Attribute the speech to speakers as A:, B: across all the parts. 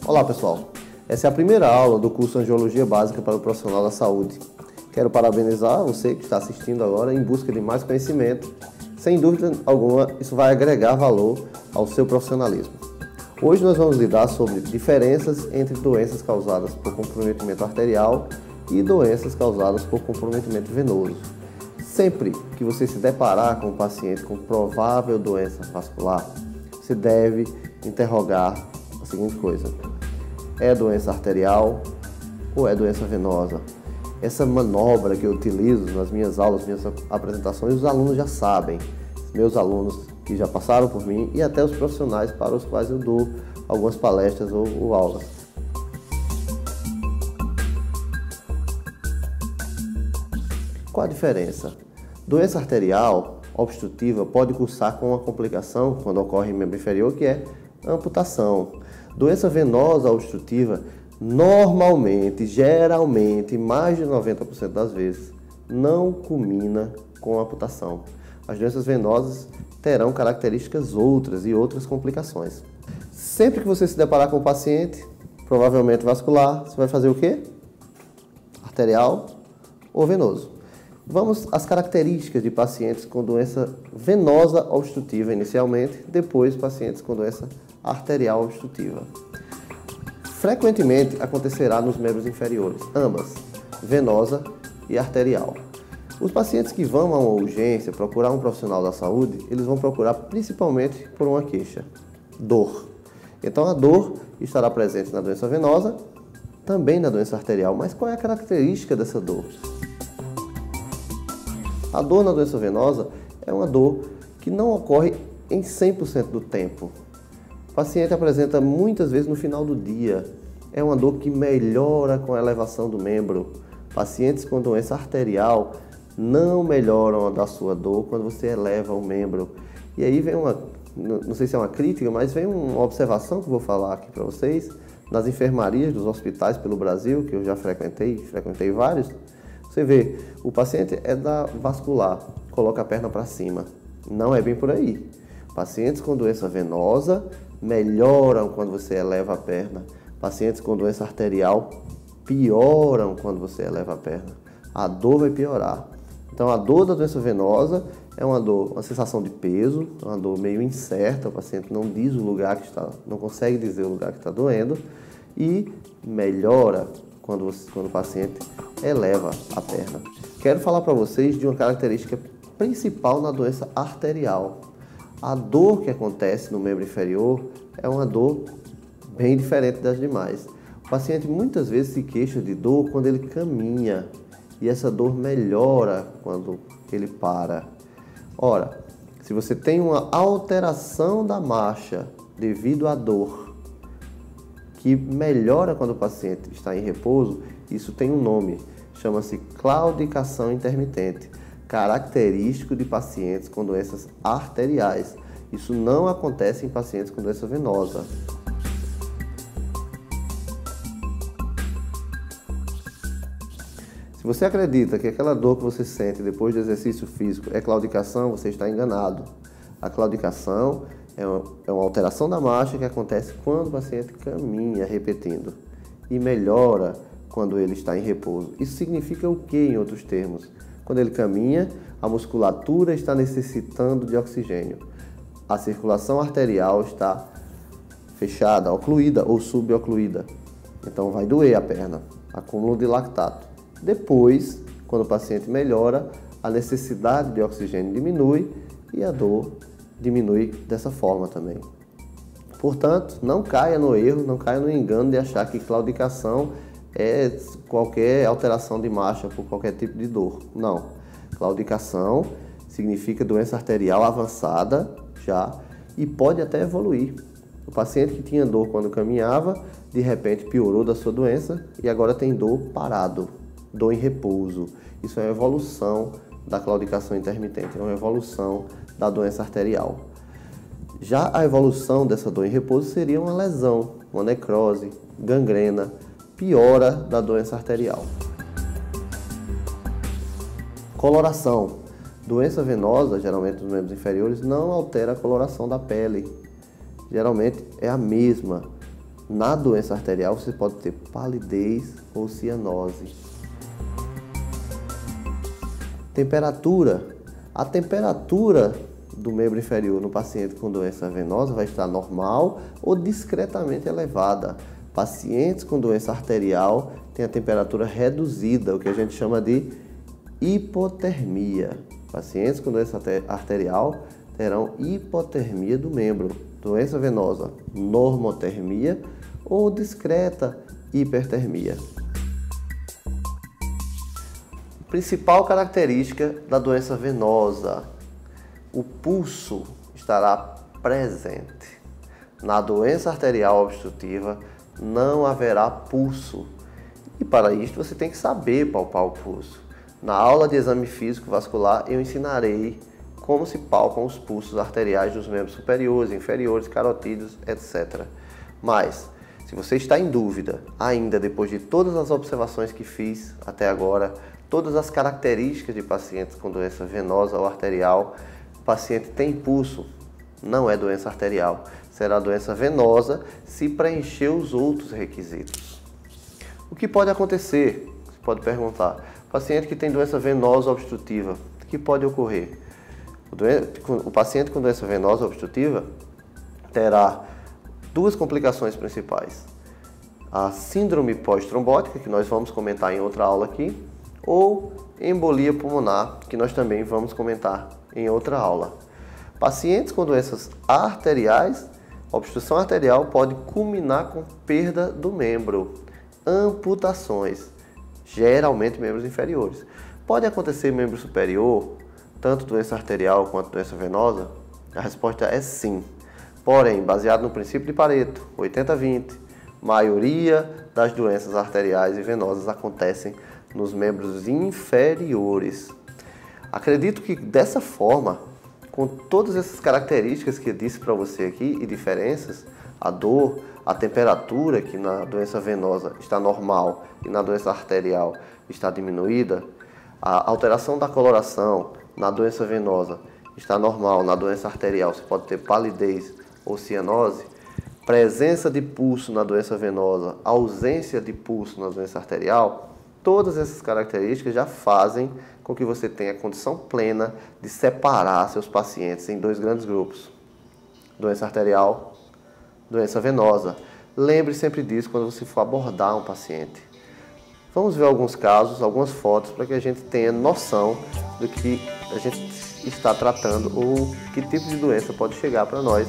A: Olá pessoal, essa é a primeira aula do curso Angiologia Básica para o Profissional da Saúde. Quero parabenizar você que está assistindo agora em busca de mais conhecimento. Sem dúvida alguma, isso vai agregar valor ao seu profissionalismo. Hoje nós vamos lidar sobre diferenças entre doenças causadas por comprometimento arterial e doenças causadas por comprometimento venoso. Sempre que você se deparar com um paciente com provável doença vascular, você deve interrogar a seguinte coisa: é doença arterial ou é doença venosa? Essa manobra que eu utilizo nas minhas aulas, minhas apresentações, os alunos já sabem. Meus alunos que já passaram por mim e até os profissionais para os quais eu dou algumas palestras ou aulas. Qual a diferença? Doença arterial obstrutiva pode cursar com uma complicação quando ocorre em membro inferior, que é amputação. Doença venosa obstrutiva, normalmente, geralmente, mais de 90% das vezes, não culmina com amputação. As doenças venosas terão características outras e outras complicações. Sempre que você se deparar com um paciente, provavelmente vascular, você vai fazer o quê? Arterial ou venoso? Vamos às características de pacientes com doença venosa obstrutiva inicialmente, depois pacientes com doença arterial obstrutiva. Frequentemente acontecerá nos membros inferiores, ambas, venosa e arterial. Os pacientes que vão a uma urgência procurar um profissional da saúde, eles vão procurar principalmente por uma queixa, dor. Então a dor estará presente na doença venosa, também na doença arterial. Mas qual é a característica dessa dor? A dor na doença venosa é uma dor que não ocorre em 100% do tempo. O paciente apresenta muitas vezes no final do dia. É uma dor que melhora com a elevação do membro. Pacientes com doença arterial não melhoram da sua dor quando você eleva o membro. E aí vem não sei se é uma crítica, mas vem uma observação que eu vou falar aqui para vocês. Nas enfermarias dos hospitais pelo Brasil, que eu já frequentei vários, você vê, o paciente é da vascular, coloca a perna para cima. Não é bem por aí. Pacientes com doença venosa melhoram quando você eleva a perna. Pacientes com doença arterial pioram quando você eleva a perna. A dor vai piorar. Então a dor da doença venosa é uma dor, uma sensação de peso, uma dor meio incerta, o paciente não diz o lugar que está, não consegue dizer o lugar que está doendo, e melhora quando o paciente eleva a perna. Quero falar para vocês de uma característica principal na doença arterial. A dor que acontece no membro inferior é uma dor bem diferente das demais. O paciente muitas vezes se queixa de dor quando ele caminha, e essa dor melhora quando ele para. Ora, se você tem uma alteração da marcha devido à dor, que melhora quando o paciente está em repouso, isso tem um nome, chama-se claudicação intermitente, característico de pacientes com doenças arteriais. Isso não acontece em pacientes com doença venosa. Se você acredita que aquela dor que você sente depois do exercício físico é claudicação, você está enganado. A claudicação é uma alteração da marcha que acontece quando o paciente caminha repetindo e melhora quando ele está em repouso. Isso significa o que, em outros termos? Quando ele caminha, a musculatura está necessitando de oxigênio. A circulação arterial está fechada, ocluída ou subocluída. Então vai doer a perna, acúmulo de lactato. Depois, quando o paciente melhora, a necessidade de oxigênio diminui e a dor diminui dessa forma também. Portanto, não caia no erro, não caia no engano de achar que claudicação é qualquer alteração de marcha por qualquer tipo de dor. Não. Claudicação significa doença arterial avançada já e pode até evoluir. O paciente que tinha dor quando caminhava, de repente piorou da sua doença e agora tem dor parado, dor em repouso. Isso é uma evolução da claudicação intermitente, é uma evolução da doença arterial. Já a evolução dessa dor em repouso seria uma lesão, uma necrose, gangrena, piora da doença arterial. Coloração. Doença venosa, geralmente nos membros inferiores, não altera a coloração da pele. Geralmente é a mesma. Na doença arterial você pode ter palidez ou cianose. Temperatura. A temperatura do membro inferior no paciente com doença venosa vai estar normal ou discretamente elevada. Pacientes com doença arterial têm a temperatura reduzida, o que a gente chama de hipotermia. Pacientes com doença arterial terão hipotermia do membro. Doença venosa, normotermia ou discreta hipertermia. Principal característica da doença venosa: o pulso estará presente. Na doença arterial obstrutiva não haverá pulso. E para isto você tem que saber palpar o pulso. Na aula de exame físico vascular eu ensinarei como se palpam os pulsos arteriais dos membros superiores, inferiores, carotídeos, etc. Mas, se você está em dúvida, ainda depois de todas as observações que fiz até agora, todas as características de pacientes com doença venosa ou arterial, o paciente tem pulso, não é doença arterial, será doença venosa se preencher os outros requisitos. O que pode acontecer? Você pode perguntar. Paciente que tem doença venosa obstrutiva, o que pode ocorrer? O paciente com doença venosa obstrutiva terá duas complicações principais. A síndrome pós-trombótica, que nós vamos comentar em outra aula aqui, ou embolia pulmonar, que nós também vamos comentar em outra aula. Pacientes com doenças arteriais, a obstrução arterial pode culminar com perda do membro, amputações, geralmente membros inferiores. Pode acontecer membro superior, tanto doença arterial quanto doença venosa? A resposta é sim. Porém, baseado no princípio de Pareto, 80-20, maioria das doenças arteriais e venosas acontecem nos membros inferiores. Acredito que dessa forma, com todas essas características que eu disse para você aqui e diferenças, a dor, a temperatura, que na doença venosa está normal e na doença arterial está diminuída, a alteração da coloração na doença venosa está normal, na doença arterial você pode ter palidez ou cianose, presença de pulso na doença venosa, ausência de pulso na doença arterial, todas essas características já fazem com que você tenha a condição plena de separar seus pacientes em dois grandes grupos: doença arterial, doença venosa. Lembre sempre disso quando você for abordar um paciente. Vamos ver alguns casos, algumas fotos, para que a gente tenha noção do que a gente está tratando ou que tipo de doença pode chegar para nós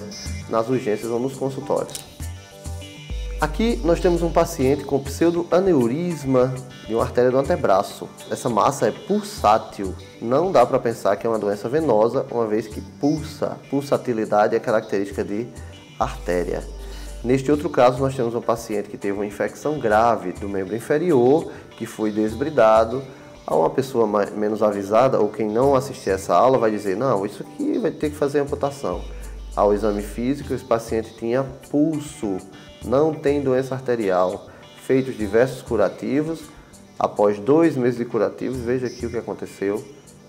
A: nas urgências ou nos consultórios. Aqui nós temos um paciente com pseudoaneurisma de uma artéria do antebraço. Essa massa é pulsátil. Não dá para pensar que é uma doença venosa, uma vez que pulsa. Pulsatilidade é característica de artéria. Neste outro caso, nós temos um paciente que teve uma infecção grave do membro inferior, que foi desbridado. A uma pessoa menos avisada, ou quem não assistir essa aula, vai dizer: não, isso aqui vai ter que fazer amputação. Ao exame físico, esse paciente tinha pulso, não tem doença arterial. Feitos diversos curativos, após 2 meses de curativos, veja aqui o que aconteceu.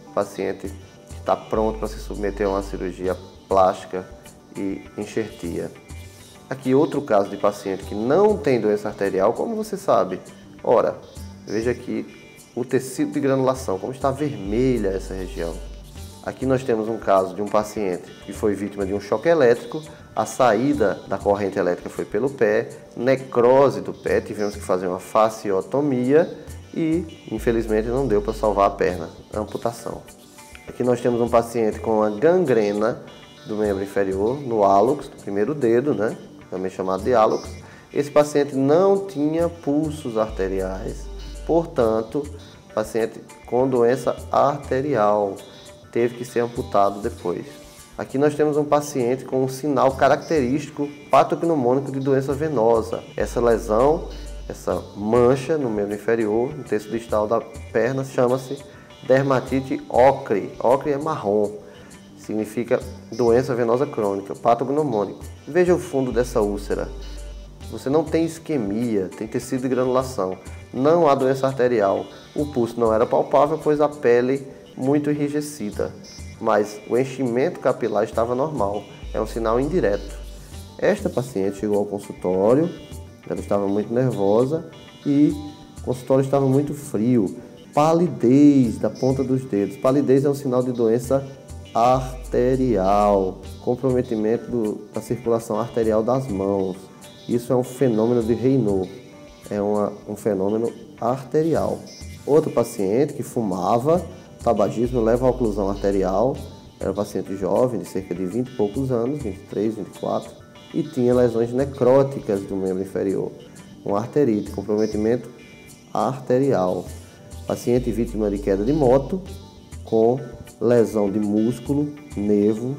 A: O paciente está pronto para se submeter a uma cirurgia plástica e enxertia. Aqui outro caso de paciente que não tem doença arterial, como você sabe? Ora, veja aqui o tecido de granulação, como está vermelha essa região. Aqui nós temos um caso de um paciente que foi vítima de um choque elétrico, a saída da corrente elétrica foi pelo pé, necrose do pé, tivemos que fazer uma fasciotomia e infelizmente não deu para salvar a perna, amputação. Aqui nós temos um paciente com uma gangrena do membro inferior, no hálux, do primeiro dedo, né? Também chamado de hálux. Esse paciente não tinha pulsos arteriais, portanto, paciente com doença arterial, teve que ser amputado depois. Aqui nós temos um paciente com um sinal característico patognomônico de doença venosa. Essa lesão, essa mancha no membro inferior, no terço distal da perna, chama-se dermatite ocre. Ocre é marrom. Significa doença venosa crônica, patognomônico. Veja o fundo dessa úlcera. Você não tem isquemia, tem tecido de granulação. Não há doença arterial. O pulso não era palpável, pois a pele muito enrijecida. Mas o enchimento capilar estava normal. É um sinal indireto. Esta paciente chegou ao consultório Ela estava muito nervosa e o consultório estava muito frio. Palidez da ponta dos dedos. Palidez é um sinal de doença arterial, comprometimento da circulação arterial das mãos. Isso é um fenômeno de Raynaud, é um fenômeno arterial. Outro paciente que fumava, tabagismo leva à oclusão arterial, era um paciente jovem, de cerca de 20 e poucos anos, 23, 24, e tinha lesões necróticas do membro inferior, uma arterite, comprometimento arterial. Paciente vítima de queda de moto, com lesão de músculo, nervo,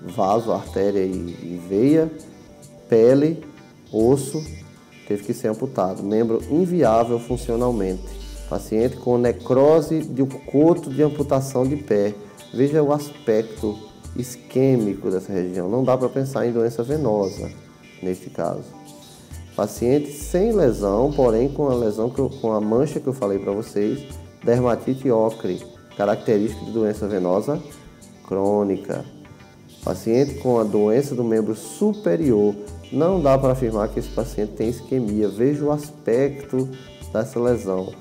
A: vaso, artéria e veia, pele, osso, teve que ser amputado. Membro inviável funcionalmente. Paciente com necrose do coto de amputação de pé. Veja o aspecto isquêmico dessa região. Não dá para pensar em doença venosa neste caso. Paciente sem lesão, porém com a lesão com a mancha que eu falei para vocês, dermatite ocre, característica de doença venosa crônica. Paciente com a doença do membro superior, não dá para afirmar que esse paciente tem isquemia. Veja o aspecto dessa lesão.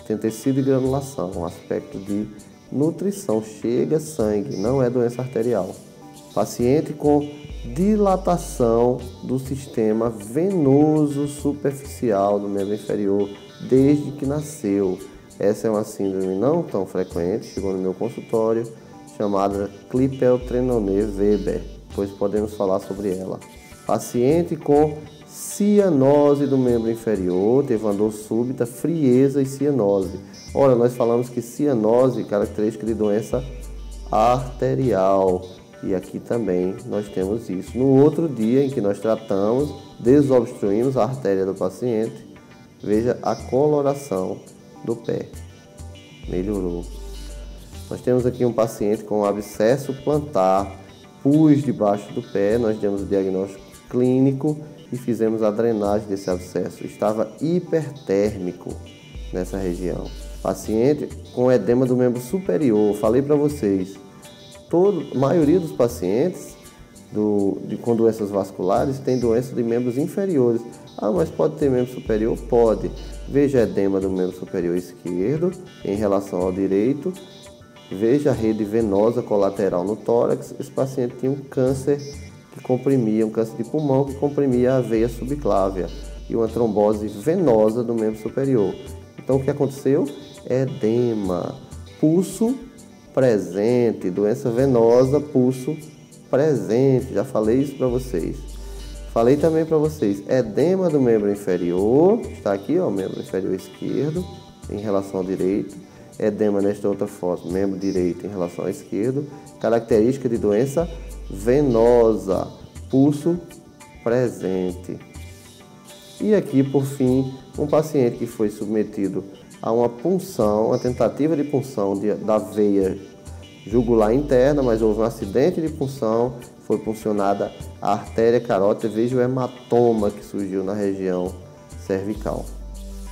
A: Tem tecido e granulação, um aspecto de nutrição, chega sangue, não é doença arterial. Paciente com dilatação do sistema venoso superficial do membro inferior desde que nasceu. Essa é uma síndrome não tão frequente, chegou no meu consultório, chamada Klippel-Trenaunay-Weber, pois podemos falar sobre ela. Paciente com cianose do membro inferior, teve uma dor súbita, frieza e cianose. Ora, nós falamos que cianose é característica de doença arterial. E aqui também nós temos isso. No outro dia em que nós tratamos, desobstruímos a artéria do paciente, veja a coloração do pé. Melhorou. Nós temos aqui um paciente com abscesso plantar, pus debaixo do pé, nós demos o diagnóstico clínico e fizemos a drenagem desse abscesso. Estava hipertérmico nessa região. Paciente com edema do membro superior, falei para vocês. A maioria dos pacientes com doenças vasculares tem doença de membros inferiores. Ah, mas pode ter membro superior? Pode. Veja edema do membro superior esquerdo em relação ao direito. Veja a rede venosa colateral no tórax. Esse paciente tinha um câncer que comprimia, um câncer de pulmão que comprimia a veia subclávia e uma trombose venosa do membro superior. Então o que aconteceu? Edema, pulso presente, doença venosa, pulso presente. Já falei isso para vocês. Falei também para vocês, edema do membro inferior, está aqui, ó, membro inferior esquerdo em relação ao direito. Edema nesta outra foto, membro direito em relação ao esquerdo. Característica de doença venosa, pulso presente. E aqui, por fim, um paciente que foi submetido a uma punção, uma tentativa de punção da veia jugular interna, mas houve um acidente de punção, foi puncionada a artéria carótida. Veja o hematoma que surgiu na região cervical.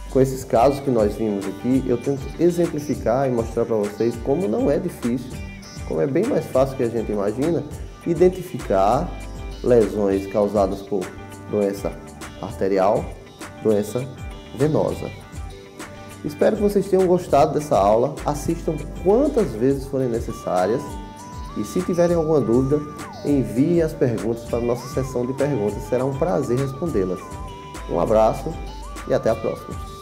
A: Com esses casos que nós vimos aqui, eu tento exemplificar e mostrar para vocês como não é difícil, como é bem mais fácil que a gente imagina, identificar lesões causadas por doença arterial, doença venosa. Espero que vocês tenham gostado dessa aula, assistam quantas vezes forem necessárias e se tiverem alguma dúvida, enviem as perguntas para a nossa sessão de perguntas, será um prazer respondê-las. Um abraço e até a próxima.